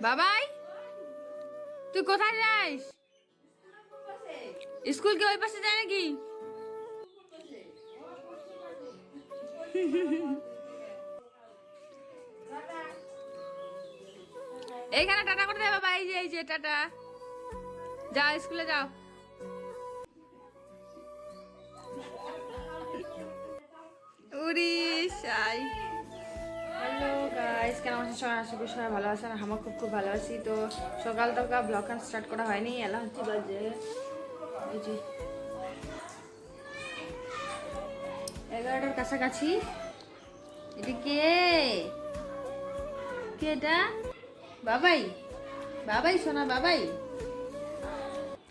বাবাই তুই কোথায় যাস? স্কুল কি ওই পাশে যায় নাকি? এইখানে টাটা করে দে বাবা। এই যে টাটা। যাও স্কুলে যাও। উড়িষ্যায়। হ্যালো গাইস, কেমন আছেন সবাই? আশা করি সবাই ভালো আছেন। আমার খুব ভালো আছি। তো সকাল থেকে ব্লগ স্টার্ট করা হয়নি। এলা হচ্ছে বাজে এই যে 11টার কাছাকাছি। এটা কে এটা? বাবাই সোনা বাবাই।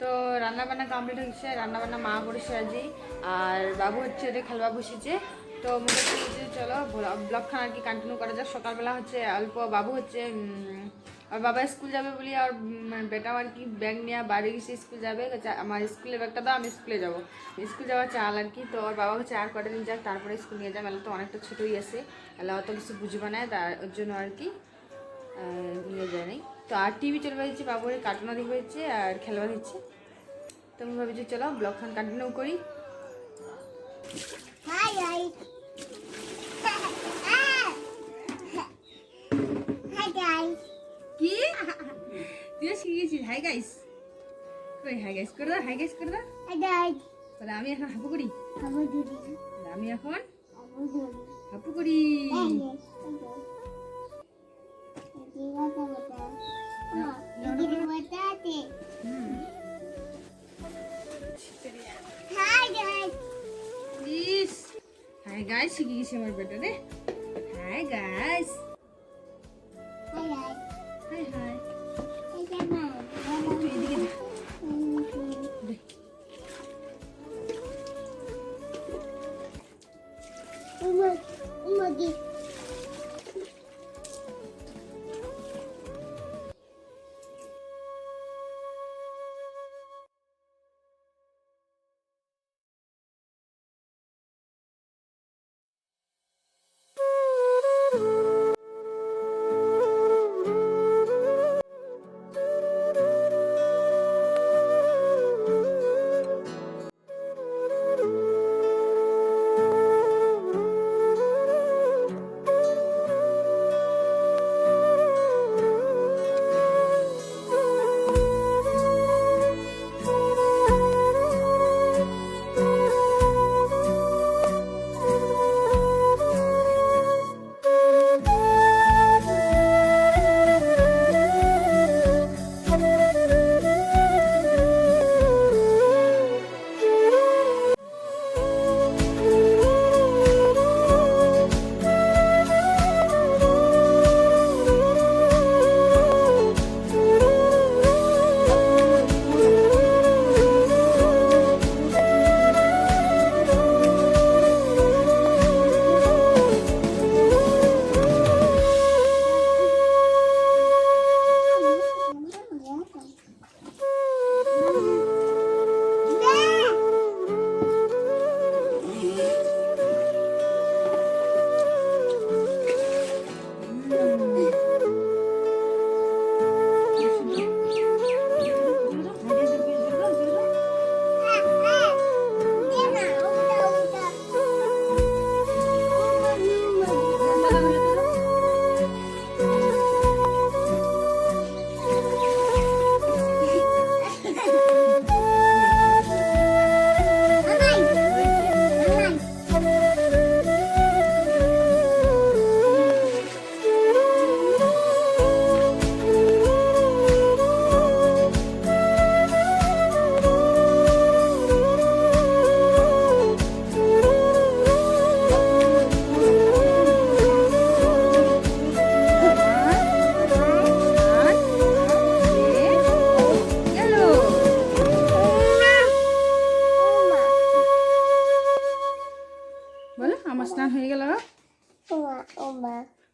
তো রান্না বান্না কমপ্লিট হয়েছে। রান্না বান্না মা করেছে আজই। আর বাবু হচ্ছে ওদের খেলবা বসেছে। তো মোটামুটি চলো ব্লগখান আর কি কন্টিনিউ করা যাক। সকালবেলা হচ্ছে অল্প বাবু হচ্ছে আর বাবা স্কুল যাবে বলি আর বেটাও আর কি ব্যাগ নিয়ে বাড়ি গেছে স্কুল যাবে। আমার স্কুলের ব্যাগটা দাও, আমি স্কুলে যাবো। স্কুল যাওয়ার চাল আর কি। তো ওর বাবা হচ্ছে আর কটা দিন যাক তারপরে স্কুল নিয়ে যাবে। এলা তো অনেকটা ছোটোই আছে, এলা অত কিছু বুঝবে না, তার ওর জন্য আর কি নিয়ে যায় নাই। তো আর টিভি চলবে দিচ্ছে, বাবুর কার্টুনও দেখবে দিচ্ছে আর খেলবা দিচ্ছে। তো আমি ভাবছি চলো ব্লগখান কন্টিনিউ করি। কি তুই শিখেছিস? হাই গাইস কই? হাই গাইস করে দাও, হাই গাইস করে দাও। তাহলে আমি এখন হাপু করি। আমি এখন হাপু করি। হাই গাইস শিখে গেছি আমার বেটা রে। Hi guys, high high. এদিকে যা।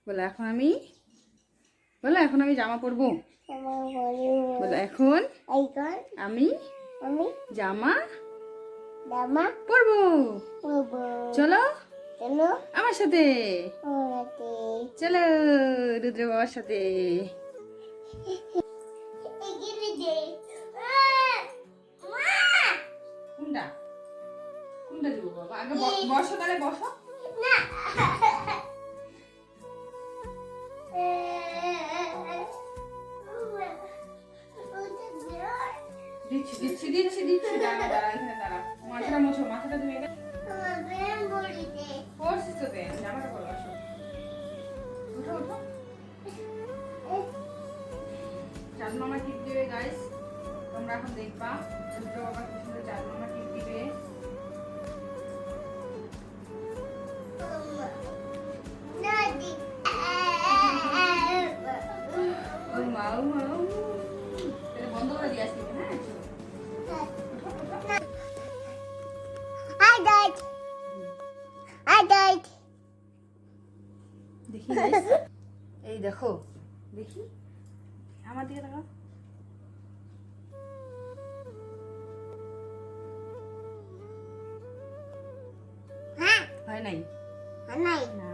বলো এখন আমি জামা পরবো। বলো এখন আমি জামা পরবো। চলো চলো আমার সাথে, ওরাতে চলো রুদ্র বাবার সাথে। এগিয়ে দে মা কোনটা কোনটা দিব বাবা? আগে বসো, তাহলে বসো। না দিচ্ছি দিচ্ছি দিচ্ছি দিচ্ছি, দাঁড়া দাঁড়া, এখানে দাঁড়া। মাথাটা মোছো, মাথাটা ধুয়ে গেলে আমার ব্রেন বলি দে পড়ছিস তো তে, জামাটা পরো, আসো। উঠো উঠো। চাঁদ মামা টিপ দিবে গাইস, তোমরা এখন দেখবা রুদ্র বাবা কি সুন্দর চাঁদ মামা টিপ দিবে। নাদি ও মা ও মা ও। তাহলে বন্ধ করে দিয়ে আসবি, হ্যাঁ? I died. দেখি guys, এই দেখো, দেখি আমার দিকে তাকাও। হ্যাঁ হয় নাই নাই না,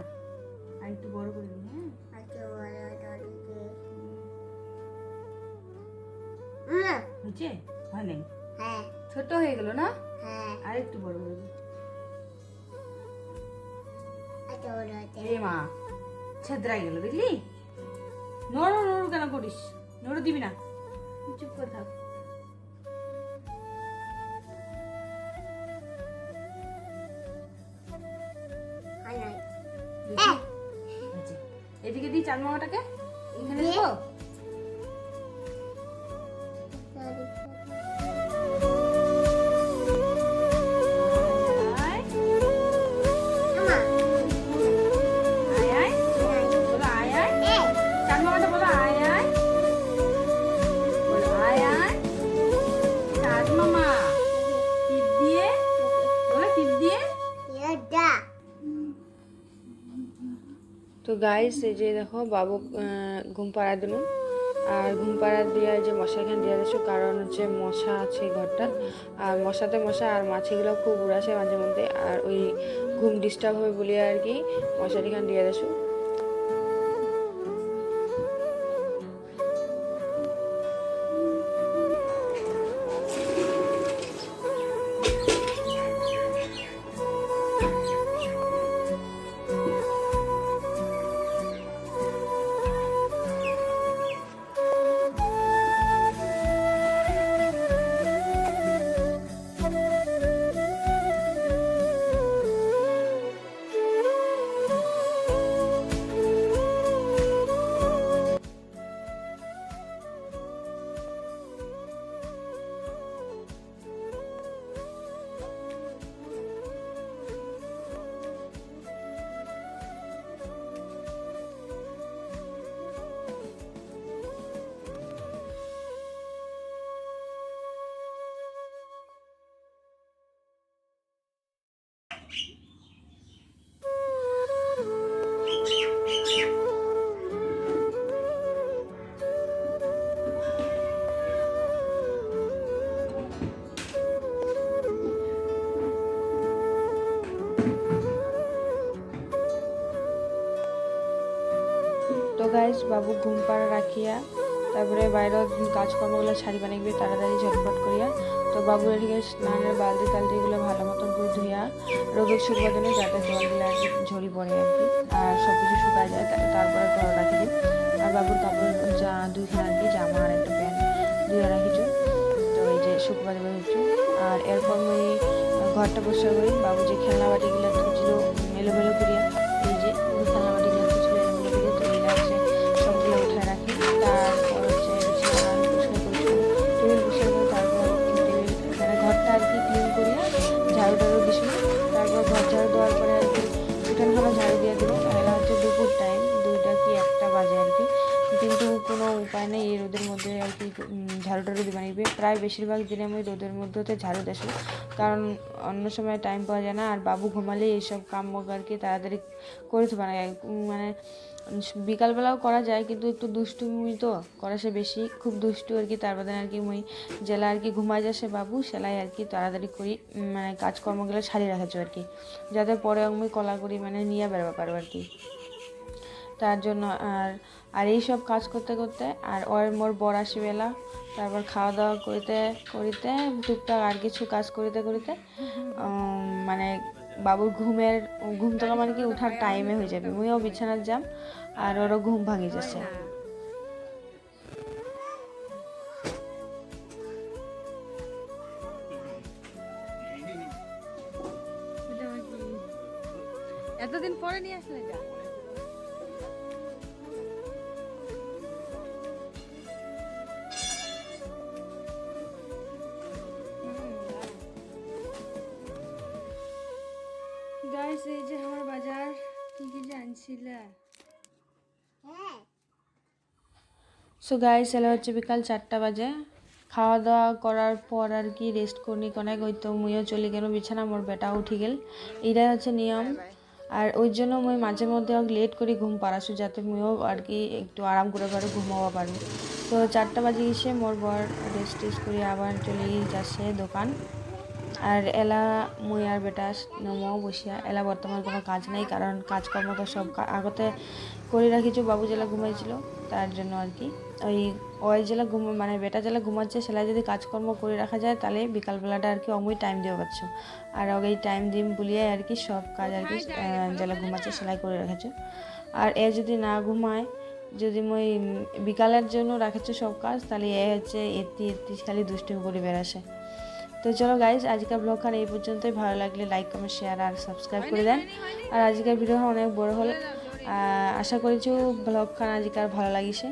আর একটু বড় করে দিই, হ্যাঁ? আজকে বড় দাদিকে হয়েছে? হয় নাই, হ্যাঁ ছোট হয়ে গেল না? হ্যাঁ আর একটু বড় করে দিই। আজকে বড় এ মা, ছেদ্রাই গেল, দেখলি? নড়ো নড়ো কেন করিস? নড়ো দিবি না, চুপ করে থাক। হয় নাই দেখি? হয়েছে। এদিকে দিই চাঁদ মামাটাকে, এখানে দে। দেবো। আয়, আমা আয়, আয়। বলো আয়, আয়। চাঁদ মামাটা বলো আয়, আয়। বলো আয়, আয়। চাঁদ মামা, টিপ দিয়ে, বলো টিপ দিয়ে। ইয়াদা তো গাইস, এই যে দেখো বাবু ঘুম পাড়া দিল, আর ঘুম পাড়া দিয়ে যে মশা এখানে দিয়ে দিচ্ছ, কারণ হচ্ছে মশা আছে ঘরটা, আর মশাতে মশা আর মাছিগুলো খুব উড়াছে মাঝে মধ্যে, আর ওই ঘুম ডিস্টার্ব হবে বলে আর কি মশারি এখানে দিয়ে দিচ্ছ। তো গাইস, বাবু ঘুম পাড়া রাখিয়া তারপরে বাইরে কাজকর্মগুলো ছাড়ি বানাইবে তাড়াতাড়ি ঝটপট করিয়া। তো বাবুর এদিকে স্নানের বালতি টালতিগুলো ভালো মতন করে ধুইয়া রোদের শুকবা দিলে, যাতে জলগুলো আর কি ঝরি পড়ে আর কি, আর সব কিছু শুকায় যায়, তারপরে ঘর রাখি দিই। আর বাবুর কাপড় দুইখান আর কি, জামা আর একটা প্যান্ট ধুয়ে রাখিছো। তো এই যে শুকবা দেবে হচ্ছে, আর এরপর আমি ঘরটা পরিষ্কার করি। বাবু যে খেলনা বাটিগুলো ছিল এলোমেলো করিয়া, এই যে খেলনা বাটিগুলো ছিল এলোমেলো করিয়া, তো এইটা হচ্ছে সবগুলো উঠে রাখি। তারপর হচ্ছে বিছানা পরিষ্কার করেছিলাম, টেবিল পরিষ্কার করে, তারপর টেবিল মানে ঘরটা আর কি ক্লিন করিয়া ঝাড়ু টাড়ু দিছিল। তারপর ঘর ঝাড়ু দেওয়ার পরে আর কি উঠানখানা ঝাড়ু দিয়ে দেবো। এরা হচ্ছে দুপুর টাইম, 2টা কি 1টা বাজে আর কি, কিন্তু কোনো উপায় নেই এই রোদের মধ্যে আর কি ঝাড়ু টাড়ু দিবা নিবে। প্রায় বেশিরভাগ দিনে আমি রোদের মধ্যেতে ঝাড়ু দেশো, কারণ অন্য সময় টাইম পাওয়া যায় না। আর বাবু ঘুমালে এইসব কাম আর কি তাড়াতাড়ি করে থোবা না, মানে বিকালবেলাও করা যায় কিন্তু একটু দুষ্টুমি তো করা সে বেশি, খুব দুষ্টু আর কি। তার বাদে আর কি মুই জেলা আর কি ঘুমাই যাচ্ছে বাবু সেলাই আর কি তাড়াতাড়ি করি, মানে কাজকর্মগুলো সারিয়ে রাখাচ্ছ আর কি, যাতে পরে আমি কলা করি মানে নিয়ে বেরোবা পারো আর কি, তার জন্য। আর আর এই সব কাজ করতে করতে আর মোর বর আসি বেলা, তারপর খাওয়া দাওয়া করিতে করিতে টুকটাক আর কিছু কাজ করিতে করিতে মানে বাবুর ঘুম থেকে মানে কি উঠার টাইমে হয়ে যাবে, মুইও বিছানার যাম আর ওরও ঘুম ভাঙি যাচ্ছে। এতদিন পরে নিয়ে আসলে যা গাইস, এই যে আমার বাজার কি কি জানছিলে। হ্যাঁ সো গাইস, এলা হচ্ছে বিকাল 4টা বাজে, খাওয়া দাওয়া করার পর আর কি রেস্ট করনি কোনায় গই, তো মুইও চলে গেল বিছানা, মোর বেটা উঠি গেল, এইটাই হচ্ছে নিয়ম। আর ওই জন্য মুই মাঝে মধ্যে লেট করে ঘুম পাড়াছু, যাতে মুইও আর কি একটু আরাম করে পারো ঘুমাবা পারো। তো 4টা বাজে গেছে, মোর বর রেস্ট টেস্ট করে আবার চলে যাচ্ছে দোকান। আর এলা মুই আর বেটা নমো বসিয়া, এলা বর্তমান কোনো কাজ নেই, কারণ কাজকর্ম তো সব আগতে করে রাখিছো, বাবু জেলা ঘুমাইছিল তার জন্য আর কি। ওই জেলা মানে বেটা জেলা ঘুমাচ্ছে সেলাই যদি কাজকর্ম করে রাখা যায় তাহলে বিকালবেলাটা আর কি অমই টাইম দেওয়া পাচ্ছ। আর ওই টাইম দিম বলিয়ে আর কি সব কাজ আর কি জেলা ঘুমাচ্ছে সেলাই করে রেখেছো। আর এ যদি না ঘুমায়, যদি মই বিকালের জন্য রাখেছো সব কাজ, তাহলে এ হচ্ছে এতি খালি দুষ্টুমি করে বেড়াছে। তো চলো গাইজ, আজকের ব্লগখান এই পর্যন্তই। ভালো লাগলে লাইক কমেন্ট শেয়ার আর সাবস্ক্রাইব করে দেন। আর আজকের ভিডিও অনেক বড় হল, আশা করছি ব্লগখান আজকে আর ভালো লাগিছে।